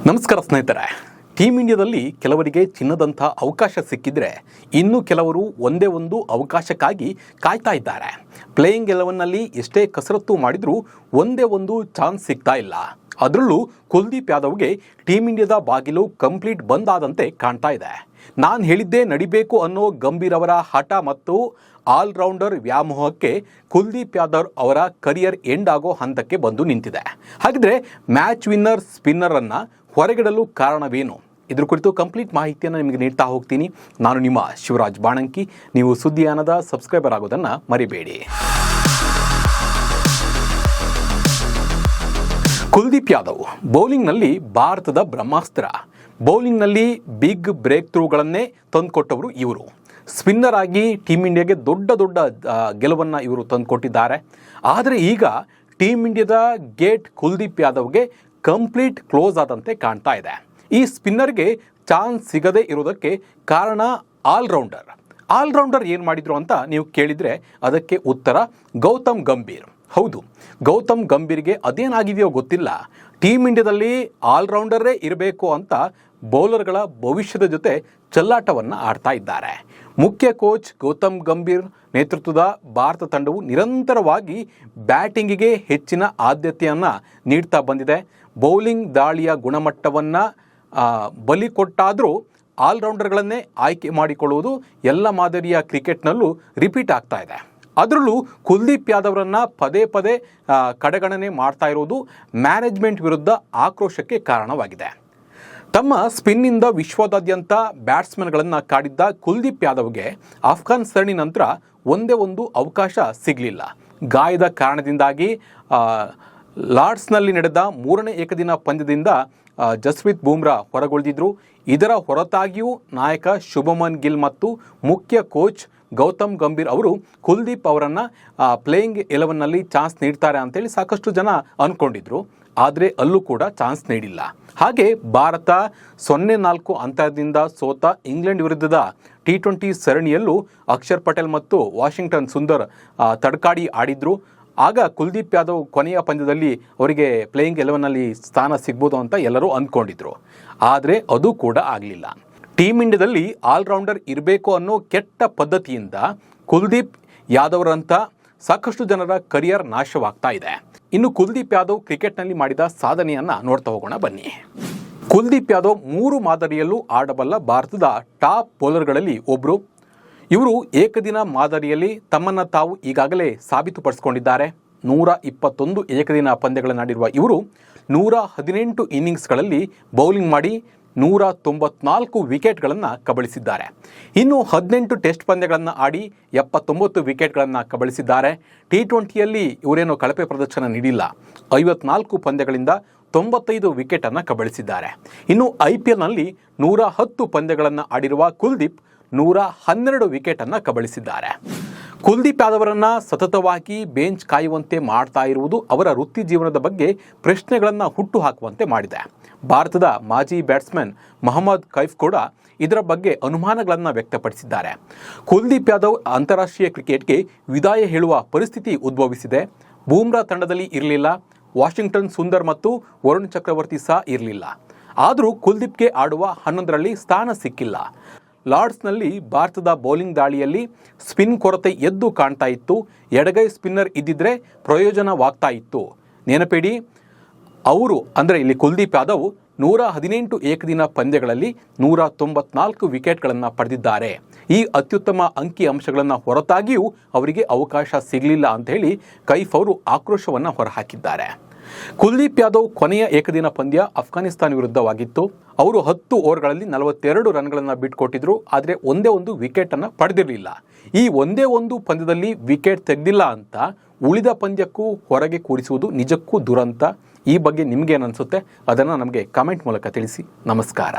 ನಮಸ್ಕಾರ ಸ್ನೇಹಿತರೆ. ಟೀಮ್ ಇಂಡಿಯಾದಲ್ಲಿ ಕೆಲವರಿಗೆ ಚಿನ್ನದಂಥ ಅವಕಾಶ ಸಿಕ್ಕಿದ್ರೆ ಇನ್ನು ಕೆಲವರು ಒಂದೇ ಒಂದು ಅವಕಾಶಕ್ಕಾಗಿ ಕಾಯ್ತಾ ಇದ್ದಾರೆ. ಪ್ಲೇಯಿಂಗ್ 11ನಲ್ಲಿ ಎಷ್ಟೇ ಕಸರತ್ತು ಮಾಡಿದರೂ ಒಂದೇ ಒಂದು ಚಾನ್ಸ್ ಸಿಗ್ತಾ ಇಲ್ಲ. ಅದರಲ್ಲೂ ಕುಲ್ದೀಪ್ ಯಾದವ್ಗೆ ಟೀಮ್ ಇಂಡಿಯಾದ ಬಾಗಿಲು ಕಂಪ್ಲೀಟ್ ಬಂದ್ ಆದಂತೆ ಕಾಣ್ತಾ ಇದೆ. ನಾನು ಹೇಳಿದ್ದೇ ನಡಿಬೇಕು ಅನ್ನೋ ಗಂಭೀರ್ ಅವರ ಹಠ ಮತ್ತು ಆಲ್ರೌಂಡರ್ ವ್ಯಾಮೋಹಕ್ಕೆ ಕುಲ್ದೀಪ್ ಯಾದವ್ ಅವರ ಕರಿಯರ್ ಎಂಡ್ ಆಗೋ ಹಂತಕ್ಕೆ ಬಂದು ನಿಂತಿದೆ. ಹಾಗಿದ್ರೆ ಮ್ಯಾಚ್ ವಿನ್ನರ್ ಸ್ಪಿನ್ನರನ್ನು ಹೊರಗಿಡಲು ಕಾರಣವೇನು? ಇದ್ರ ಕುರಿತು ಕಂಪ್ಲೀಟ್ ಮಾಹಿತಿಯನ್ನು ನಿಮಗೆ ನೀಡ್ತಾ ಹೋಗ್ತೀನಿ. ನಾನು ನಿಮ್ಮ ಶಿವರಾಜ್ ಬಾಣಂಕಿ. ನೀವು ಸುದ್ದಿಯಾನದ ಸಬ್ಸ್ಕ್ರೈಬರ್ ಆಗೋದನ್ನು ಮರಿಬೇಡಿ. ಕುಲ್ದೀಪ್ ಯಾದವ್ ಬೌಲಿಂಗ್ನಲ್ಲಿ ಭಾರತದ ಬ್ರಹ್ಮಾಸ್ತ್ರ. ಬೌಲಿಂಗ್ನಲ್ಲಿ ಬಿಗ್ ಬ್ರೇಕ್ ಥ್ರೂಗಳನ್ನೇ ತಂದುಕೊಟ್ಟವರು ಇವರು. ಸ್ಪಿನ್ನರ್ ಆಗಿ ಟೀಮ್ ಇಂಡಿಯಾಗೆ ದೊಡ್ಡ ಗೆಲುವನ್ನು ಇವರು ತಂದುಕೊಟ್ಟಿದ್ದಾರೆ. ಆದರೆ ಈಗ ಟೀಮ್ ಇಂಡಿಯಾದ ಗೇಟ್ ಕುಲ್ದೀಪ್ ಯಾದವ್ಗೆ ಕಂಪ್ಲೀಟ್ ಕ್ಲೋಸ್ ಆದಂತೆ ಕಾಣ್ತಾ ಇದೆ. ಈ ಸ್ಪಿನ್ನರ್ಗೆ ಚಾನ್ಸ್ ಸಿಗದೇ ಇರೋದಕ್ಕೆ ಕಾರಣ ಆಲ್ರೌಂಡರ್ ಏನು ಮಾಡಿದ್ರು ಅಂತ ನೀವು ಕೇಳಿದರೆ ಅದಕ್ಕೆ ಉತ್ತರ ಗೌತಮ್ ಗಂಭೀರ್. ಹೌದು, ಗೌತಮ್ ಗಂಭೀರ್ಗೆ ಅದೇನಾಗಿದೆಯೋ ಗೊತ್ತಿಲ್ಲ, ಟೀಮ್ ಇಂಡಿಯಾದಲ್ಲಿ ಆಲ್ರೌಂಡರೇ ಇರಬೇಕು ಅಂತ ಬೌಲರ್ಗಳ ಭವಿಷ್ಯದ ಜೊತೆ ಚೆಲ್ಲಾಟವನ್ನು ಆಡ್ತಾ ಇದ್ದಾರೆ. ಮುಖ್ಯ ಕೋಚ್ ಗೌತಮ್ ಗಂಭೀರ್ ನೇತೃತ್ವದ ಭಾರತ ತಂಡವು ನಿರಂತರವಾಗಿ ಬ್ಯಾಟಿಂಗಿಗೆ ಹೆಚ್ಚಿನ ಆದ್ಯತೆಯನ್ನು ನೀಡ್ತಾ ಬಂದಿದೆ. ಬೌಲಿಂಗ್ ದಾಳಿಯ ಗುಣಮಟ್ಟವನ್ನು ಬಲಿ ಕೊಟ್ಟಾದರೂ ಆಲ್ರೌಂಡರ್ಗಳನ್ನೇ ಆಯ್ಕೆ ಮಾಡಿಕೊಳ್ಳುವುದು ಎಲ್ಲ ಮಾದರಿಯ ಕ್ರಿಕೆಟ್ನಲ್ಲೂ ರಿಪೀಟ್ ಆಗ್ತಾ ಇದೆ. ಅದರಲ್ಲೂ ಕುಲ್ದೀಪ್ ಯಾದವ್ರನ್ನು ಪದೇ ಕಡೆಗಣನೆ ಮಾಡ್ತಾ ಇರೋದು ಮ್ಯಾನೇಜ್ಮೆಂಟ್ ವಿರುದ್ಧ ಆಕ್ರೋಶಕ್ಕೆ ಕಾರಣವಾಗಿದೆ. ತಮ್ಮ ಸ್ಪಿನ್ನಿಂದ ವಿಶ್ವದಾದ್ಯಂತ ಬ್ಯಾಟ್ಸ್ಮನ್ಗಳನ್ನು ಕಾಡಿದ್ದ ಕುಲ್ದೀಪ್ ಯಾದವ್ಗೆ ಆಫ್ಘಾನ್ ಸರಣಿ ನಂತರ ಒಂದೇ ಒಂದು ಅವಕಾಶ ಸಿಗಲಿಲ್ಲ. ಗಾಯದ ಕಾರಣದಿಂದಾಗಿ ಲಾರ್ಡ್ಸ್ನಲ್ಲಿ ನಡೆದ 3ನೇ ಏಕದಿನ ಪಂದ್ಯದಿಂದ ಜಸ್ಪ್ರೀತ್ ಬೂಮ್ರಾ ಹೊರಗುಳಿದಿದ್ರು. ಇದರ ಹೊರತಾಗಿಯೂ ನಾಯಕ ಶುಭಮನ್ ಗಿಲ್ ಮತ್ತು ಮುಖ್ಯ ಕೋಚ್ ಗೌತಮ್ ಗಂಭೀರ್ ಅವರು ಕುಲ್ದೀಪ್ ಅವರನ್ನು ಪ್ಲೇಯಿಂಗ್ 11ನಲ್ಲಿ ಚಾನ್ಸ್ ನೀಡ್ತಾರೆ ಅಂತೇಳಿ ಸಾಕಷ್ಟು ಜನ ಅಂದ್ಕೊಂಡಿದ್ರು. ಆದರೆ ಅಲ್ಲೂ ಕೂಡ ಚಾನ್ಸ್ ನೀಡಿಲ್ಲ. ಹಾಗೆ ಭಾರತ 0-4 ಅಂತರದಿಂದ ಸೋತ ಇಂಗ್ಲೆಂಡ್ ವಿರುದ್ಧದ T20 ಸರಣಿಯಲ್ಲೂ ಅಕ್ಷರ್ ಪಟೇಲ್ ಮತ್ತು ವಾಷಿಂಗ್ಟನ್ ಸುಂದರ್ ತಡಕಾಡಿ ಆಡಿದ್ರು. ಆಗ ಕುಲ್ದೀಪ್ ಯಾದವ್ ಕೊನೆಯ ಪಂದ್ಯದಲ್ಲಿ ಅವರಿಗೆ ಪ್ಲೇಯಿಂಗ್ 11ನಲ್ಲಿ ಸ್ಥಾನ ಸಿಗ್ಬೋದು ಅಂತ ಎಲ್ಲರೂ ಅಂದ್ಕೊಂಡಿದ್ರು. ಆದರೆ ಅದು ಕೂಡ ಆಗಲಿಲ್ಲ. ಟೀಮ್ ಇಂಡಿಯಾದಲ್ಲಿ ಆಲ್ರೌಂಡರ್ ಇರಬೇಕು ಅನ್ನೋ ಕೆಟ್ಟ ಪದ್ಧತಿಯಿಂದ ಕುಲ್ದೀಪ್ ಯಾದವ್ರಂಥ ಸಾಕಷ್ಟು ಜನರ ಕರಿಯರ್ ನಾಶವಾಗ್ತಾ ಇದೆ. ಇನ್ನು ಕುಲ್ದೀಪ್ ಯಾದವ್ ಕ್ರಿಕೆಟ್ನಲ್ಲಿ ಮಾಡಿದ ಸಾಧನೆಯನ್ನು ನೋಡ್ತಾ ಹೋಗೋಣ ಬನ್ನಿ. ಕುಲ್ದೀಪ್ ಯಾದವ್ 3 ಮಾದರಿಯಲ್ಲೂ ಆಡಬಲ್ಲ ಭಾರತದ ಟಾಪ್ ಬೌಲರ್ಗಳಲ್ಲಿ ಒಬ್ಬರು. ಇವರು ಏಕದಿನ ಮಾದರಿಯಲ್ಲಿ ತಮ್ಮನ್ನು ತಾವು ಈಗಾಗಲೇ ಸಾಬೀತುಪಡಿಸಿಕೊಂಡಿದ್ದಾರೆ. 121 ಏಕದಿನ ಪಂದ್ಯಗಳನ್ನಾಡಿರುವ ಇವರು 118 ಇನ್ನಿಂಗ್ಸ್ಗಳಲ್ಲಿ ಬೌಲಿಂಗ್ ಮಾಡಿ 194 ವಿಕೆಟ್ಗಳನ್ನು ಕಬಳಿಸಿದ್ದಾರೆ. ಇನ್ನು 18 ಟೆಸ್ಟ್ ಪಂದ್ಯಗಳನ್ನು ಆಡಿ 79 ವಿಕೆಟ್ಗಳನ್ನು ಕಬಳಿಸಿದ್ದಾರೆ. T20ಯಲ್ಲಿ ಇವರೇನು ಕಳಪೆ ಪ್ರದರ್ಶನ ನೀಡಿಲ್ಲ. 54 ಪಂದ್ಯಗಳಿಂದ 95 ವಿಕೆಟನ್ನು ಕಬಳಿಸಿದ್ದಾರೆ. ಇನ್ನು IPLನಲ್ಲಿ 110 ಪಂದ್ಯಗಳನ್ನು ಆಡಿರುವ ಕುಲ್ದೀಪ್ 112 ವಿಕೆಟನ್ನು ಕಬಳಿಸಿದ್ದಾರೆ. ಕುಲ್ದೀಪ್ ಯಾದವರನ್ನು ಸತತವಾಗಿ ಬೆಂಚ್ ಕಾಯುವಂತೆ ಮಾಡ್ತಾ ಇರುವುದು ಅವರ ವೃತ್ತಿ ಜೀವನದ ಬಗ್ಗೆ ಪ್ರಶ್ನೆಗಳನ್ನು ಹುಟ್ಟುಹಾಕುವಂತೆ ಮಾಡಿದೆ. ಭಾರತದ ಮಾಜಿ ಬ್ಯಾಟ್ಸ್ಮನ್ ಮೊಹಮ್ಮದ್ ಕೈಫ್ ಕೂಡ ಇದರ ಬಗ್ಗೆ ಅನುಮಾನಗಳನ್ನು ವ್ಯಕ್ತಪಡಿಸಿದ್ದಾರೆ. ಕುಲ್ದೀಪ್ ಯಾದವ್ ಅಂತಾರಾಷ್ಟ್ರೀಯ ಕ್ರಿಕೆಟ್ಗೆ ವಿದಾಯ ಹೇಳುವ ಪರಿಸ್ಥಿತಿ ಉದ್ಭವಿಸಿದೆ. ಬೂಮ್ರಾ ತಂಡದಲ್ಲಿ ಇರಲಿಲ್ಲ. ವಾಷಿಂಗ್ಟನ್ ಸುಂದರ್ ಮತ್ತು ವರುಣ್ ಚಕ್ರವರ್ತಿ ಸಹ ಇರಲಿಲ್ಲ. ಆದರೂ ಕುಲ್ದೀಪ್ಗೆ ಆಡುವ 11ರಲ್ಲಿ ಸ್ಥಾನ ಸಿಕ್ಕಿಲ್ಲ. ಲಾರ್ಡ್ಸ್ನಲ್ಲಿ ಭಾರತದ ಬೌಲಿಂಗ್ ದಾಳಿಯಲ್ಲಿ ಸ್ಪಿನ್ ಕೊರತೆ ಎದ್ದು ಕಾಣ್ತಾ ಇತ್ತು. ಎಡಗೈ ಸ್ಪಿನ್ನರ್ ಇದ್ದಿದ್ರೆ ಪ್ರಯೋಜನವಾಗ್ತಾ ಇತ್ತು. ನೆನಪಿಡಿ, ಅವರು ಅಂದರೆ ಇಲ್ಲಿ ಕುಲ್ದೀಪ್ ಯಾದವ್ 118 ಏಕದಿನ ಪಂದ್ಯಗಳಲ್ಲಿ 194 ವಿಕೆಟ್ಗಳನ್ನು ಪಡೆದಿದ್ದಾರೆ. ಈ ಅತ್ಯುತ್ತಮ ಅಂಕಿ ಅಂಶಗಳನ್ನು ಹೊರತಾಗಿಯೂ ಅವರಿಗೆ ಅವಕಾಶ ಸಿಗಲಿಲ್ಲ ಅಂತ ಹೇಳಿ ಕೈಫ್ ಅವರು ಆಕ್ರೋಶವನ್ನು ಹೊರಹಾಕಿದ್ದಾರೆ. ಕುಲ್ದೀಪ್ ಯಾದವ್ ಕೊನೆಯ ಏಕದಿನ ಪಂದ್ಯ ಅಫ್ಘಾನಿಸ್ತಾನ ವಿರುದ್ಧವಾಗಿತ್ತು. ಅವರು 10 ಓವರ್ಗಳಲ್ಲಿ 42 ರನ್ಗಳನ್ನು ಬಿಟ್ಟುಕೊಟ್ಟಿದ್ರು. ಆದರೆ ಒಂದೇ ಒಂದು ವಿಕೆಟನ್ನು ಪಡೆದಿರಲಿಲ್ಲ. ಈ ಒಂದೇ ಒಂದು ಪಂದ್ಯದಲ್ಲಿ ವಿಕೆಟ್ ತೆಗೆದಿಲ್ಲ ಅಂತ ಉಳಿದ ಪಂದ್ಯಕ್ಕೂ ಹೊರಗೆ ಕೂರಿಸುವುದು ನಿಜಕ್ಕೂ ದುರಂತ. ಈ ಬಗ್ಗೆ ನಿಮಗೇನು ಅನಿಸುತ್ತೆ ಅದನ್ನು ನಮಗೆ ಕಾಮೆಂಟ್ ಮೂಲಕ ತಿಳಿಸಿ. ನಮಸ್ಕಾರ.